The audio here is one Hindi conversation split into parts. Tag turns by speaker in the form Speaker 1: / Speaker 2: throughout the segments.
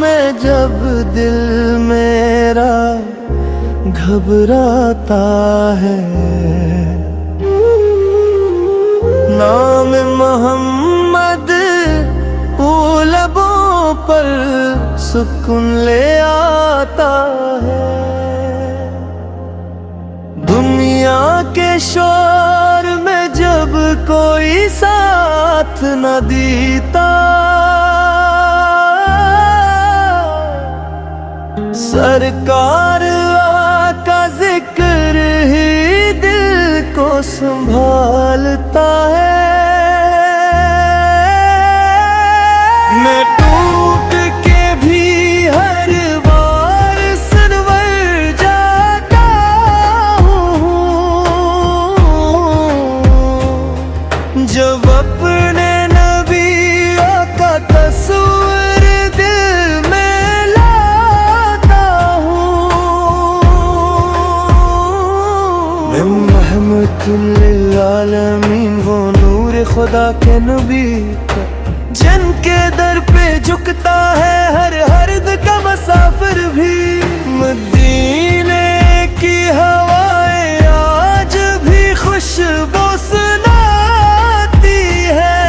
Speaker 1: में जब दिल मेरा घबराता है, नाम मोहम्मद लबों पर सुकून ले आता है। दुनिया के शोर में जब कोई साथ न देता, सरकार का जिक्र ही दिल को संभालता है। मैं टूट के भी हर बार संवर जाता हूँ, जब अपने नबियों का तस्वीर दिल में लाता हूँ। मैं रहमतुल आलमीन वो नूर खुदा के नबी का, जिनके दर पे झुकता है हर हर्द का मुसाफिर भी। मदीने की हवाएं आज भी खुशबू सुनाती है,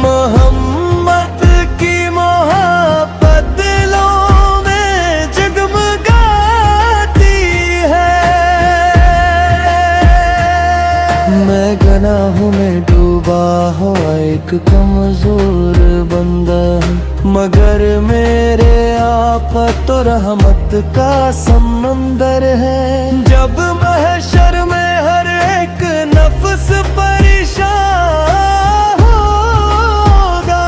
Speaker 1: मोहम्मद की मोहब्बत दिलों में जगमगाती है। मैं गुनाहों में डूबा हुआ एक कमजोर बंदा, मगर मेरे आका तो रहमत का समंदर है। जब महशर में हर एक नफ्स परेशान होगा,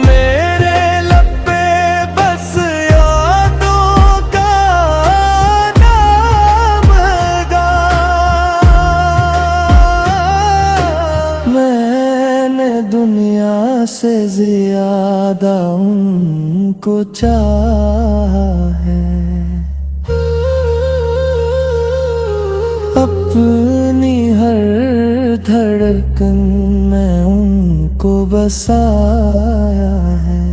Speaker 1: मेरे लब पे बस यादों का नाम होगा। मैंने दुनिया से ज्यादा उनको चाहा है, अपनी हर धड़कन में उनको बसाया है।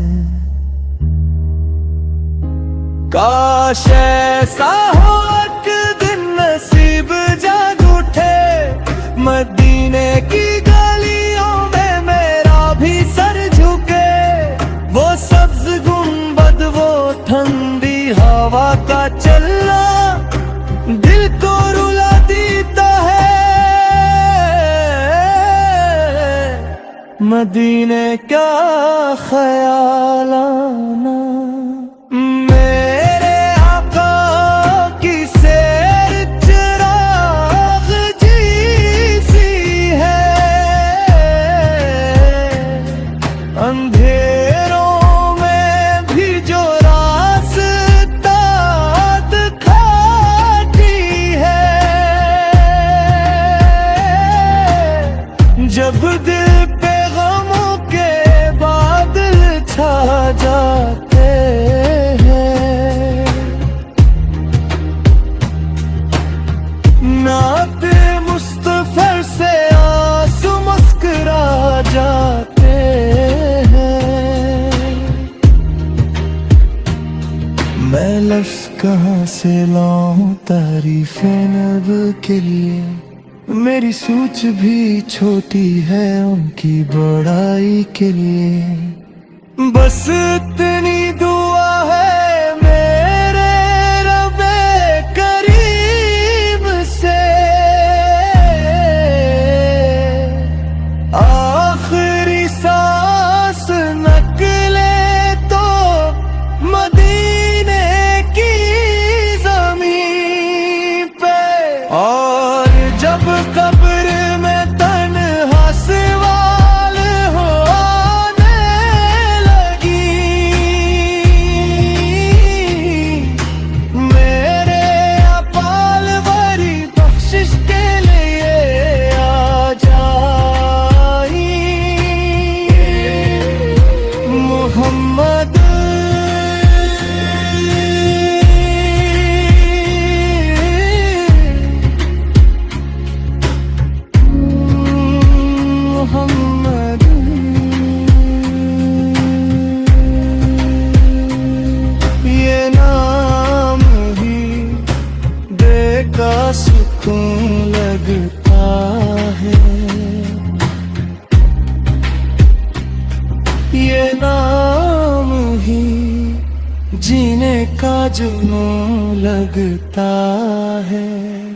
Speaker 1: काश ऐसा हो एक दिन नसीब जाग उठे, मदीने की गलियों में मेरा भी सर झुके। वो सब्ज गुंबद, वो ठंडी हवा का चलना दिल को रुला देता है। मदीने क्या ख्याल आना, मेरे आका की सैर चिराग जैसी है। अंधेरों में भी जो रास्ता दिखाती है, जब दिल पे गमों के बादल छा जाते हैं, नाते मुस्तफा से आंसू मुस्कुरा जाते हैं। मैं लफ्ज़ कहाँ से लाऊं तारीफ़े नब के लिए, मेरी सोच भी छोटी है उनकी बड़ाई के लिए। बस इतनी दुआ है मेरे रब्बे करीम से, आखिरी सांस निकले तो मदीने की ज़मीन पे, और जब कब्र में तन्हा सवाल हो आने लगी, ये नाम ही जीने का जुनून लगता है।